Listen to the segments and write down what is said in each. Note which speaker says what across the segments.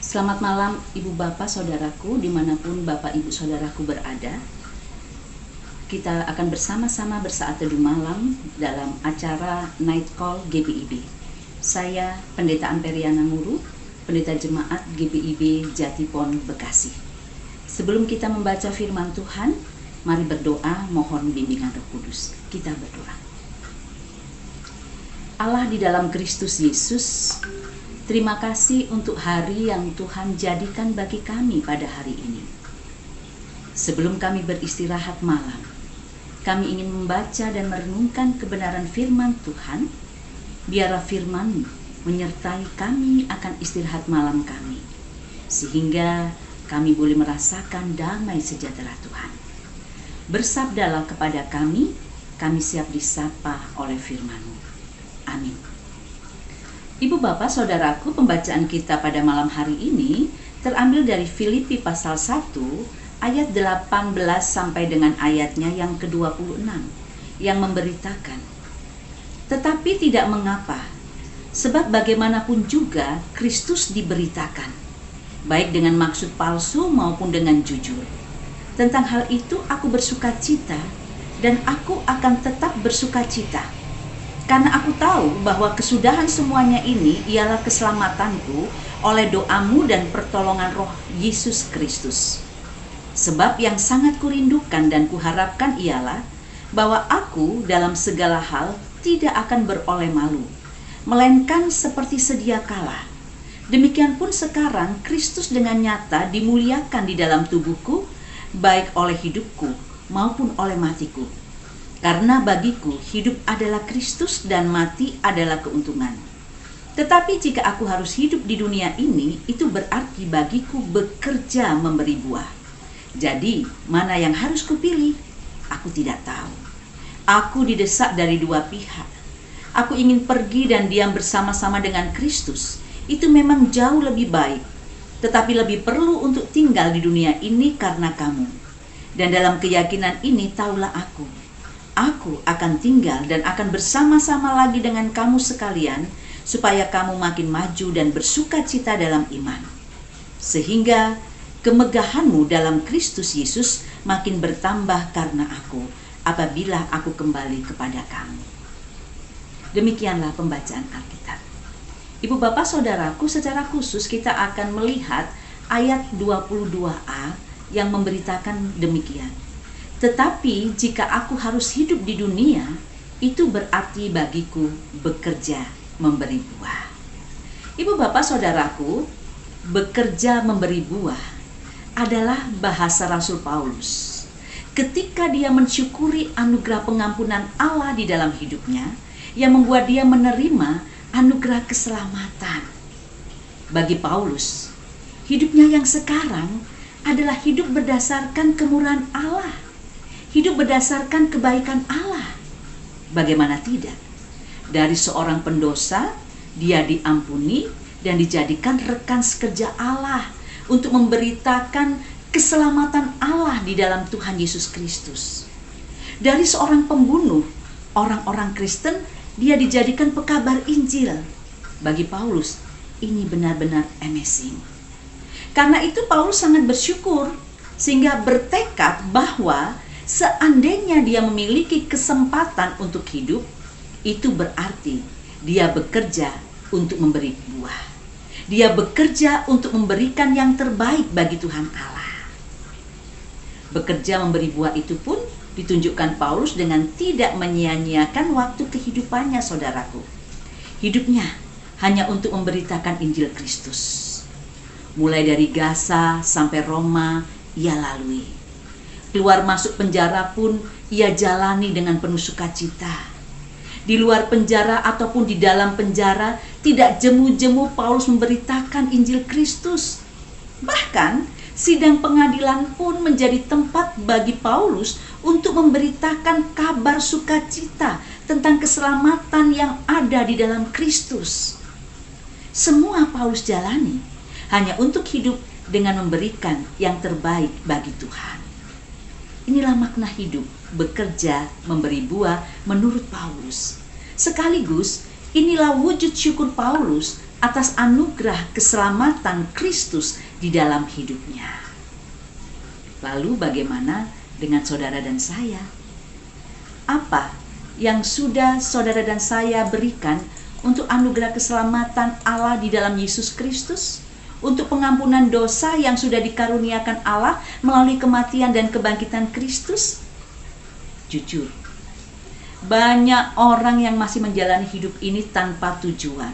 Speaker 1: Selamat malam Ibu Bapak Saudaraku dimanapun Bapak Ibu Saudaraku berada. Kita akan bersama-sama bersaat teduh malam dalam acara Night Call GPIB. Saya Pendeta Amperiana Muru, Pendeta Jemaat GPIB Jatipon, Bekasi. Sebelum kita membaca firman Tuhan, mari berdoa mohon bimbingan Roh Kudus. Kita berdoa. Allah di dalam Kristus Yesus, terima kasih untuk hari yang Tuhan jadikan bagi kami pada hari ini. Sebelum kami beristirahat malam, kami ingin membaca dan merenungkan kebenaran firman Tuhan. Biarlah firman menyertai kami akan istirahat malam kami, sehingga kami boleh merasakan damai sejahtera Tuhan. Bersabdalah kepada kami siap disapa oleh firman-Mu. Amin. Ibu Bapak Saudaraku, pembacaan kita pada malam hari ini terambil dari Filipi pasal 1 ayat 18 sampai dengan ayatnya yang ke-26 yang memberitakan, tetapi tidak mengapa, sebab bagaimanapun juga Kristus diberitakan, baik dengan maksud palsu maupun dengan jujur. Tentang hal itu aku bersukacita dan aku akan tetap bersukacita. Karena aku tahu bahwa kesudahan semuanya ini ialah keselamatanku oleh doamu dan pertolongan Roh Yesus Kristus. Sebab yang sangat kurindukan dan kuharapkan ialah bahwa aku dalam segala hal tidak akan beroleh malu, melainkan seperti sedia kala. Demikian pun sekarang Kristus dengan nyata dimuliakan di dalam tubuhku, baik oleh hidupku maupun oleh matiku. Karena bagiku hidup adalah Kristus dan mati adalah keuntungan. Tetapi jika aku harus hidup di dunia ini, itu berarti bagiku bekerja memberi buah. Jadi mana yang harus kupilih? Aku tidak tahu. Aku didesak dari dua pihak. Aku ingin pergi dan diam bersama-sama dengan Kristus. Itu memang jauh lebih baik. Tetapi lebih perlu untuk tinggal di dunia ini karena kamu. Dan dalam keyakinan ini taulah aku akan tinggal dan akan bersama-sama lagi dengan kamu sekalian, supaya kamu makin maju dan bersukacita dalam iman, sehingga kemegahanmu dalam Kristus Yesus makin bertambah karena aku, apabila aku kembali kepada kamu. Demikianlah pembacaan Alkitab. Ibu Bapak Saudaraku, secara khusus kita akan melihat ayat 22a yang memberitakan demikian. Tetapi jika aku harus hidup di dunia, itu berarti bagiku bekerja memberi buah. Ibu Bapak Saudaraku, bekerja memberi buah adalah bahasa Rasul Paulus. Ketika dia mensyukuri anugerah pengampunan Allah di dalam hidupnya, yang membuat dia menerima anugerah keselamatan. Bagi Paulus, hidupnya yang sekarang adalah hidup berdasarkan kemurahan Allah. Hidup berdasarkan kebaikan Allah. Bagaimana tidak? Dari seorang pendosa, dia diampuni dan dijadikan rekan sekerja Allah untuk memberitakan keselamatan Allah di dalam Tuhan Yesus Kristus. Dari seorang pembunuh, orang-orang Kristen, dia dijadikan pekabar Injil. Bagi Paulus, ini benar-benar amazing. Karena itu Paulus sangat bersyukur, sehingga bertekad bahwa seandainya dia memiliki kesempatan untuk hidup, itu berarti dia bekerja untuk memberi buah. Dia bekerja untuk memberikan yang terbaik bagi Tuhan Allah. Bekerja memberi buah itu pun ditunjukkan Paulus dengan tidak menyia-nyiakan waktu kehidupannya, saudaraku. Hidupnya hanya untuk memberitakan Injil Kristus. Mulai dari Gaza sampai Roma, ia lalui. Keluar masuk penjara pun ia jalani dengan penuh sukacita. Di luar penjara ataupun di dalam penjara, tidak jemu-jemu Paulus memberitakan Injil Kristus. Bahkan sidang pengadilan pun menjadi tempat bagi Paulus untuk memberitakan kabar sukacita tentang keselamatan yang ada di dalam Kristus. Semua Paulus jalani hanya untuk hidup dengan memberikan yang terbaik bagi Tuhan. Inilah makna hidup, bekerja, memberi buah menurut Paulus. Sekaligus inilah wujud syukur Paulus atas anugerah keselamatan Kristus di dalam hidupnya. Lalu bagaimana dengan saudara dan saya? Apa yang sudah saudara dan saya berikan untuk anugerah keselamatan Allah di dalam Yesus Kristus? Untuk pengampunan dosa yang sudah dikaruniakan Allah melalui kematian dan kebangkitan Kristus? Jujur, banyak orang yang masih menjalani hidup ini tanpa tujuan,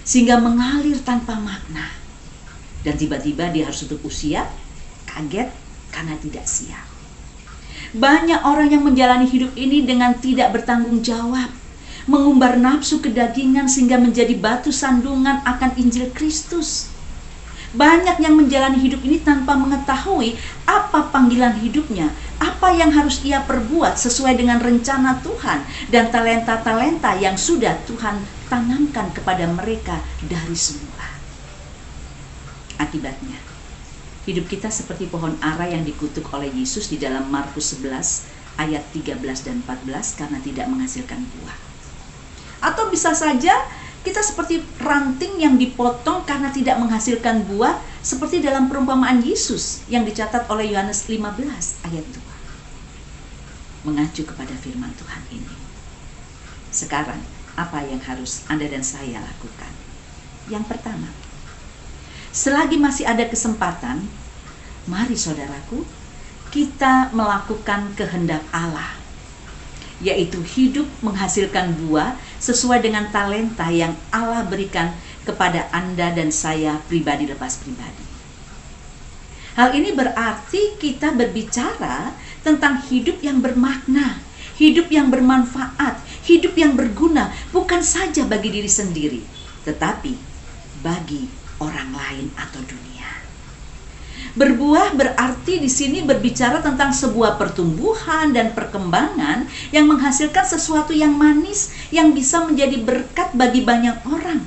Speaker 1: sehingga mengalir tanpa makna. Dan tiba-tiba dia harus tutup usia, kaget karena tidak siap. Banyak orang yang menjalani hidup ini dengan tidak bertanggung jawab, mengumbar nafsu kedagingan sehingga menjadi batu sandungan akan Injil Kristus. Banyak yang menjalani hidup ini tanpa mengetahui apa panggilan hidupnya, apa yang harus ia perbuat sesuai dengan rencana Tuhan dan talenta-talenta yang sudah Tuhan tanamkan kepada mereka dari semula. Akibatnya, hidup kita seperti pohon ara yang dikutuk oleh Yesus di dalam Markus 11 ayat 13 dan 14 karena tidak menghasilkan buah. Atau bisa saja kita seperti ranting yang dipotong karena tidak menghasilkan buah, seperti dalam perumpamaan Yesus yang dicatat oleh Yohanes 15 ayat 2. Mengacu kepada firman Tuhan ini. Sekarang, apa yang harus Anda dan saya lakukan? Yang pertama, selagi masih ada kesempatan, mari saudaraku, kita melakukan kehendak Allah, yaitu hidup menghasilkan buah sesuai dengan talenta yang Allah berikan kepada Anda dan saya pribadi lepas pribadi. Hal ini berarti kita berbicara tentang hidup yang bermakna, hidup yang bermanfaat, hidup yang berguna, bukan saja bagi diri sendiri, tetapi bagi orang lain atau dunia. Berbuah berarti di sini berbicara tentang sebuah pertumbuhan dan perkembangan yang menghasilkan sesuatu yang manis yang bisa menjadi berkat bagi banyak orang.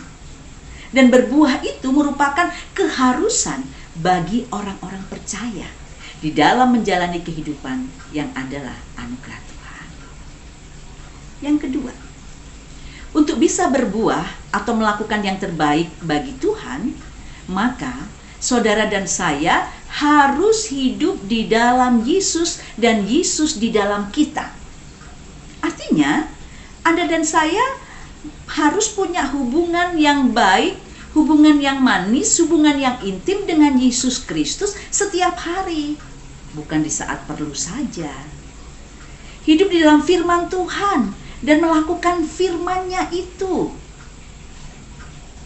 Speaker 1: Dan berbuah itu merupakan keharusan bagi orang-orang percaya di dalam menjalani kehidupan yang adalah anugerah Tuhan. Yang kedua, untuk bisa berbuah atau melakukan yang terbaik bagi Tuhan, maka saudara dan saya harus hidup di dalam Yesus dan Yesus di dalam kita. Artinya, Anda dan saya harus punya hubungan yang baik, hubungan yang manis, hubungan yang intim dengan Yesus Kristus setiap hari, bukan di saat perlu saja. Hidup di dalam firman Tuhan dan melakukan firman-Nya itu.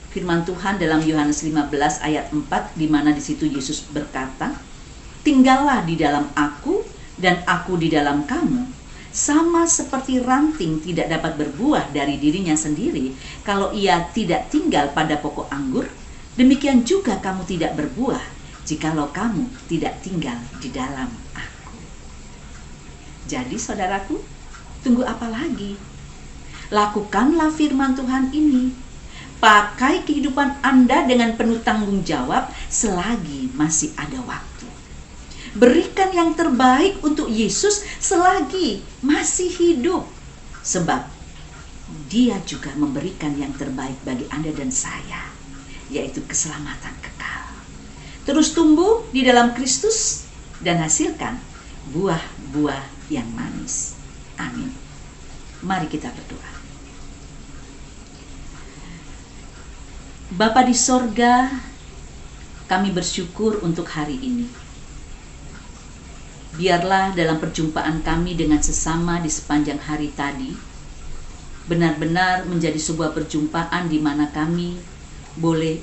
Speaker 1: Firman Tuhan dalam Yohanes 15 ayat 4, di mana di situ Yesus berkata, "Tinggallah di dalam aku dan aku di dalam kamu. Sama seperti ranting tidak dapat berbuah dari dirinya sendiri kalau ia tidak tinggal pada pokok anggur, demikian juga kamu tidak berbuah jikalau kamu tidak tinggal di dalam aku." Jadi saudaraku, tunggu apa lagi? Lakukanlah firman Tuhan ini. Pakai kehidupan Anda dengan penuh tanggung jawab selagi masih ada waktu. Berikan yang terbaik untuk Yesus selagi masih hidup. Sebab Dia juga memberikan yang terbaik bagi Anda dan saya, yaitu keselamatan kekal. Terus tumbuh di dalam Kristus dan hasilkan buah-buah yang manis. Amin. Mari kita berdoa. Bapa di sorga, kami bersyukur untuk hari ini. Biarlah dalam perjumpaan kami dengan sesama di sepanjang hari tadi, benar-benar menjadi sebuah perjumpaan di mana kami boleh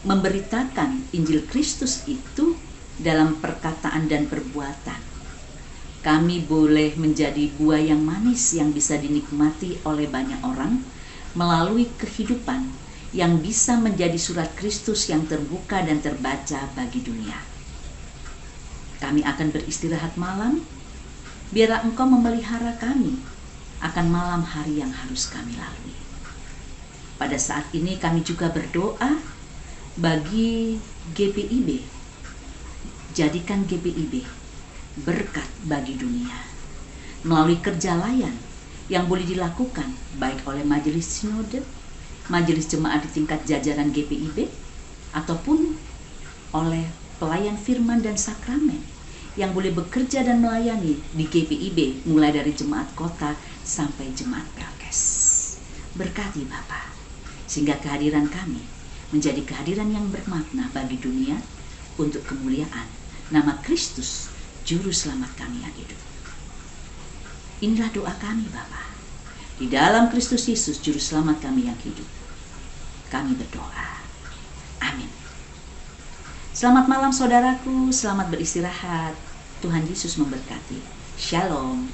Speaker 1: memberitakan Injil Kristus itu dalam perkataan dan perbuatan. Kami boleh menjadi buah yang manis yang bisa dinikmati oleh banyak orang melalui kehidupan yang bisa menjadi surat Kristus yang terbuka dan terbaca bagi dunia. Kami akan beristirahat malam, biarlah Engkau memelihara kami akan malam hari yang harus kami lalui. Pada saat ini kami juga berdoa bagi GPIB. Jadikan GPIB berkat bagi dunia melalui kerja layan yang boleh dilakukan baik oleh majelis sinode majelis jemaat di tingkat jajaran GPIB, ataupun oleh pelayan firman dan sakramen yang boleh bekerja dan melayani di GPIB mulai dari jemaat kota sampai jemaat Pelkes. Berkati Bapa, sehingga kehadiran kami menjadi kehadiran yang bermakna bagi dunia untuk kemuliaan nama Kristus, Juru Selamat kami yang hidup. Inilah doa kami Bapa. Di dalam Kristus Yesus, Juru Selamat kami yang hidup, kami berdoa. Amin. Selamat malam saudaraku, selamat beristirahat. Tuhan Yesus memberkati. Shalom.